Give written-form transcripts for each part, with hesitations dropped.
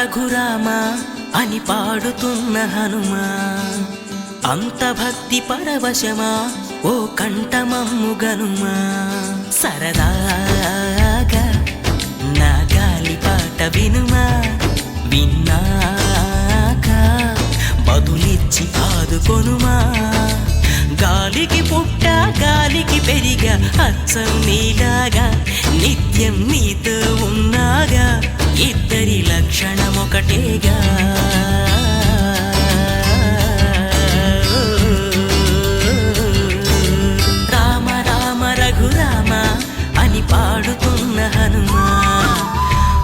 రఘురామ అని పాడుతున్న హనుమా, అంత భక్తి పరవశమా ఓ కంఠమమ్ము గనుమా. సరదాగా నా గాలి పాట వినుమా, విన్నాక బదులిచ్చి ఆదుకొనుమా. గాలికి పుట్ట గాలికి పెరిగా అచ్చం నీలాగా, నిత్యం నీతో ఉన్నాగా, ఇద్దరి లక్షణం ఒకటేగా. రామ రామ రఘురామ అని పాడుతున్న హనుమా,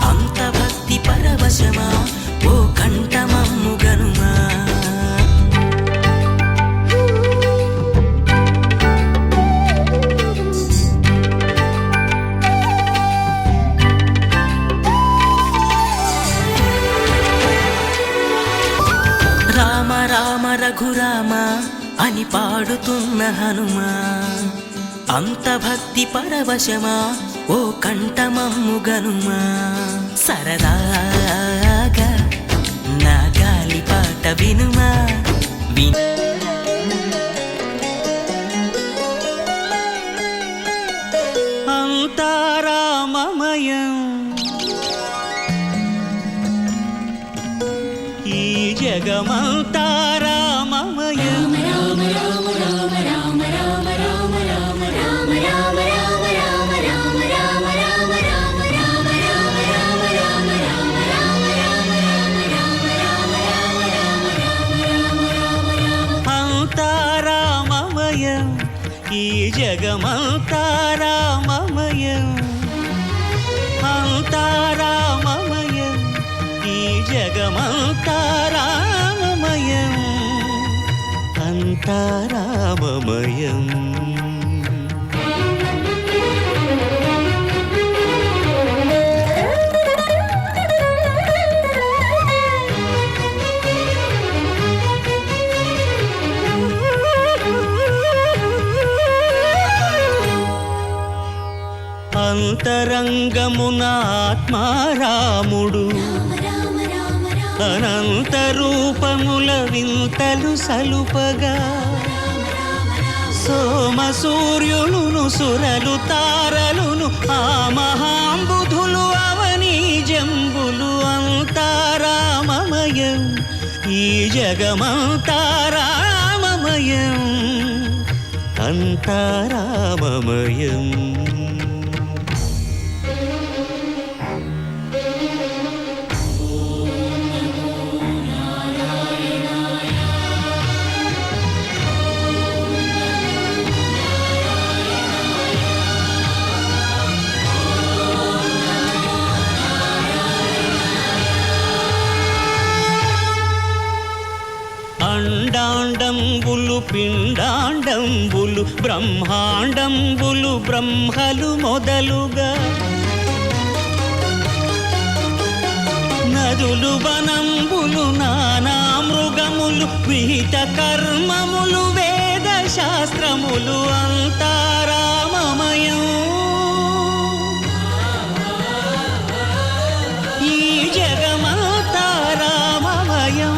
అంత భక్తి పరవశమా ఓ కంఠమమ్ము గనుమా. రామ రామ రఘురామ అని పాడుతున్న హనుమా, అంత భక్తి పరవశమా ఓ కంఠమమ్ము గనుమా. సరదాగా నా గాలి పాట వినుమా, అంతా రామమయం ఈ జగమంతా రామమయం. రామ రామ రామ రామ రామ రామ రామ రామ రామ రామ రామ రామ రామ రామ రామ రామ రామ రామ రామ అంతా రామమయం ఈ జగమంతా రామమయం. అంతా రామమయం ఈ జగమంతా రామమయం. అంతా రామమయం. అంతరంగమున ఆత్మారాముడు, అనంత రూపముల వింతలు సలుపగా, సోమ సూర్యులును సురలు తారలును ఆ మహాంబుధులు అవనీ జంబులు. అంతా రామమయం ఈ జగమంతా రామమయం. అంతా రామమయం. అండాండంబులు పిండాండంబులు బ్రహ్మాండంబులు బ్రహ్మలు మొదలుగా, నదులు వనంబులు నానా మృగములు విహిత కర్మములు వేద శాస్త్రములు. అంతా రామమయం ఈ జగమంతా రామమయం.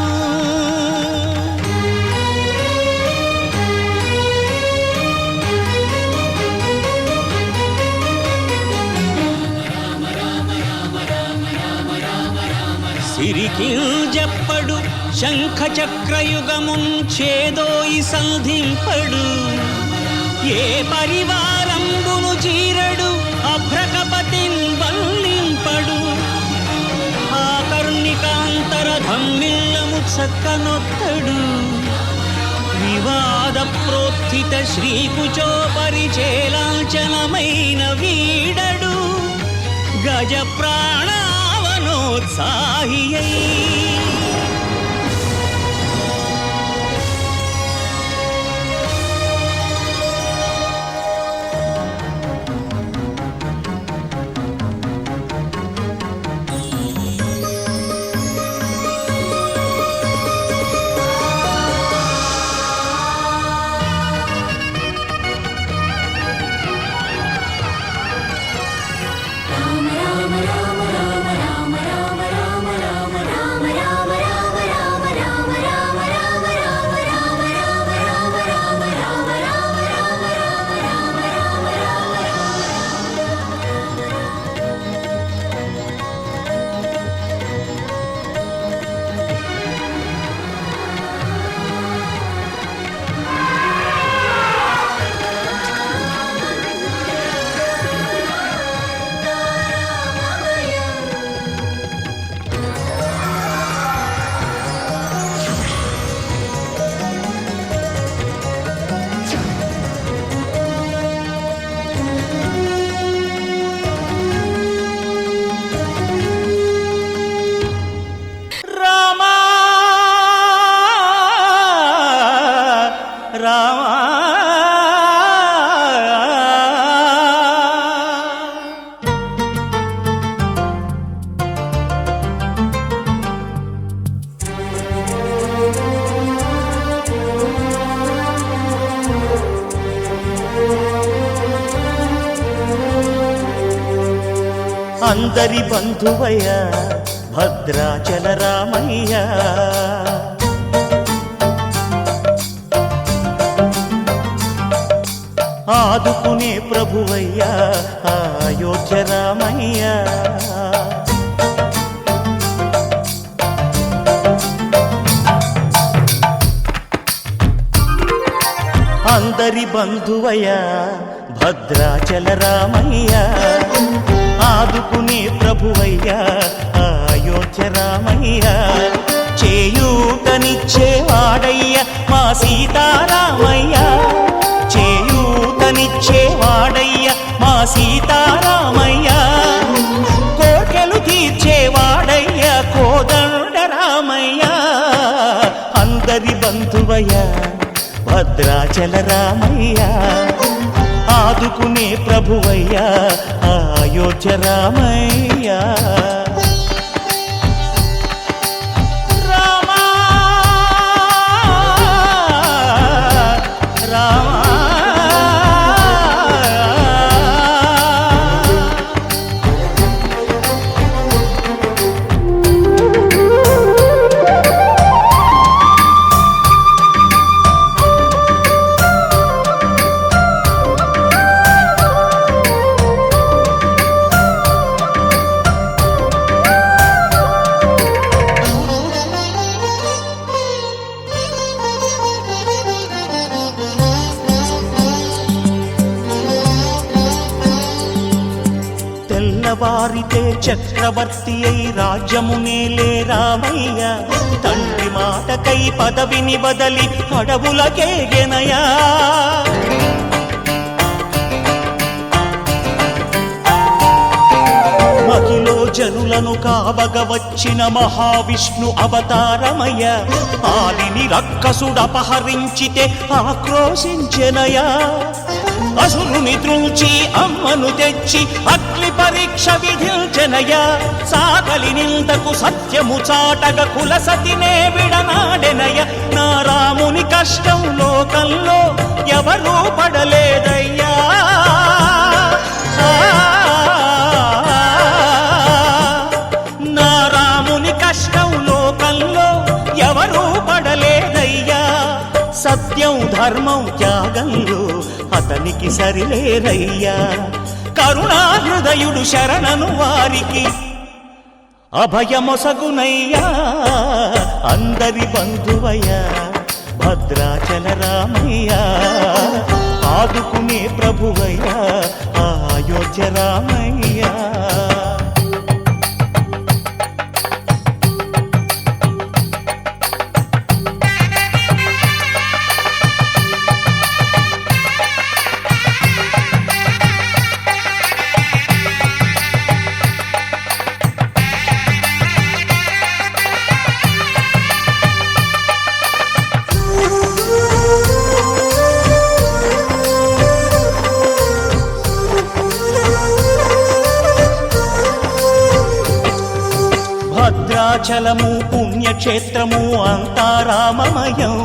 సిరికింజప్పడు శంఖ చక్రయుగమున్ చేదోయి సంధింపడు, ఏ పరివారంబును చీరడు అభ్రకపతిన్ వల్లింపడు. ఆ కర్ణికాంతర ధమ్మిల్లము చక్కనొత్తడు, వివాద ప్రోత్థిత శ్రీకుచోపరిచేలాంఛనమైన వీడడు. గజ ప్రాణావనోత్సాహియై రామ రామ రామ రామ రామ రామ రామ రామ అందరి బంధువయ్య భద్రాచల రామయ్య ఆదుకునే ప్రభువయ్య అయోధ్య రామయ్య అందరి బంధువయ్య భద్రాచల రామయ్య ఆదుకునే ప్రభువయ్య అయోధ్య రామయ్య చేయూతనిచ్చేవాడయ్య మా సీతారామయ్య చేయూతనిచ్చేవాడయ్య మా సీతారామయ్య కోర్కెలు తీర్చేవాడయ్య కోదండ రామయ్య అందరి బంధువయ్య భద్రాచల రామయ్య ఆదుకునే ప్రభువయ్య అయోధ్య రామయ్య తెల్లవారితే చక్రవర్తి అయి రాజ్యమునేలే రామయ్య తండ్రి మాటకై పదవిని బదలి అడవులకేగెనయా మహిలో జనులను కావగ వచ్చిన మహావిష్ణు అవతారమయ్య ఆలిని రక్కసుడపహరించితే ఆక్రోశించెనయా అసురుని త్రుంచి అమ్మను తెచ్చి అగ్ని పరీక్ష విధించెనయ సాకలి నిందకు సత్యము చాటగ కులసతినే విడనాడెనయ నా రాముని కష్టం లోకంలో ఎవరూ పడలేదయ్యా నా రాముని కష్టం లోకంలో ఎవరూ పడలేదయ్యా సత్యం ధర్మం త్యాగంలో అతనికి సరిలేరయ్యా కరుణాహృదయుడు శరణను వారికి అభయమొసగునయ్యా అందరి బంధువయ్య భద్రాచల రామయ్య ఆదుకునే ప్రభువయ్య అయోధ్య రామయ్య భద్రాచలము పుణ్యక్షేత్రము అంతా రామమయం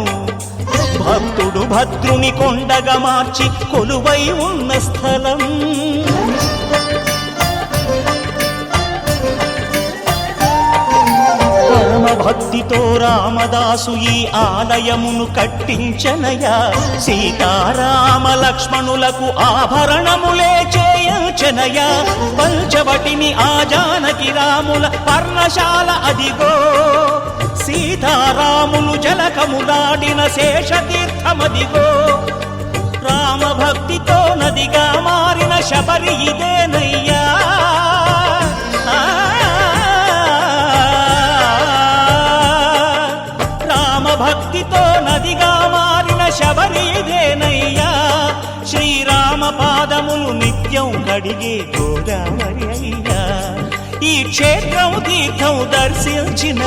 భక్తుడు భద్రుని కొండగా మార్చి కొలువై ఉన్న స్థలం పరమ భక్తితో రామదాసు ఈ ఆలయమును కట్టించనయా సీతారామ లక్ష్మణులకు ఆభరణములే చేయించనయా పంచవటిని ఆ జానకి రాముల పర్ణశాల అదిగో సీతారాములు జలకములాడిన శేషతీర్థమదిగో రామ భక్తితో నదిగా మారిన శబరి ఇదేనయ్యా భక్తితో నదిగా మారిన శబరి ఇదేనయ్యా శ్రీరామ పాదములు నిత్యం కడిగే గోదావరి అయ్యా ఈ క్షేత్రం తీర్థం దర్శించిన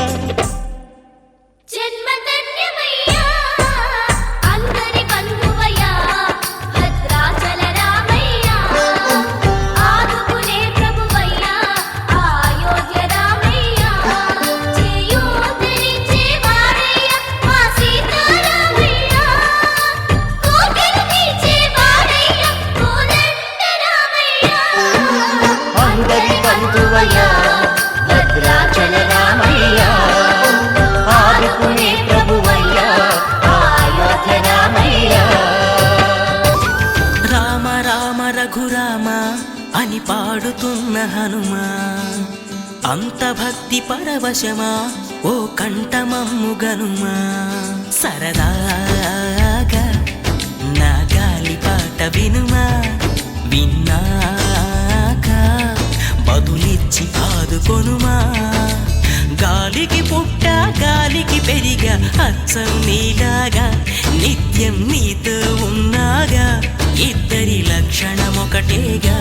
హనుమా అంత భక్తి పరవశమా ఓ కంఠమమ్ము గనుమా సరదాగా నా గాలి పాట వినుమా విన్నాక బదులిచ్చి ఆదుకొనుమా గాలికి పుట్ట గాలికి పెరిగా అచ్చం నీలాగా నిత్యం నీతో ఉన్నాగా ఇద్దరి లక్షణమొకటేగా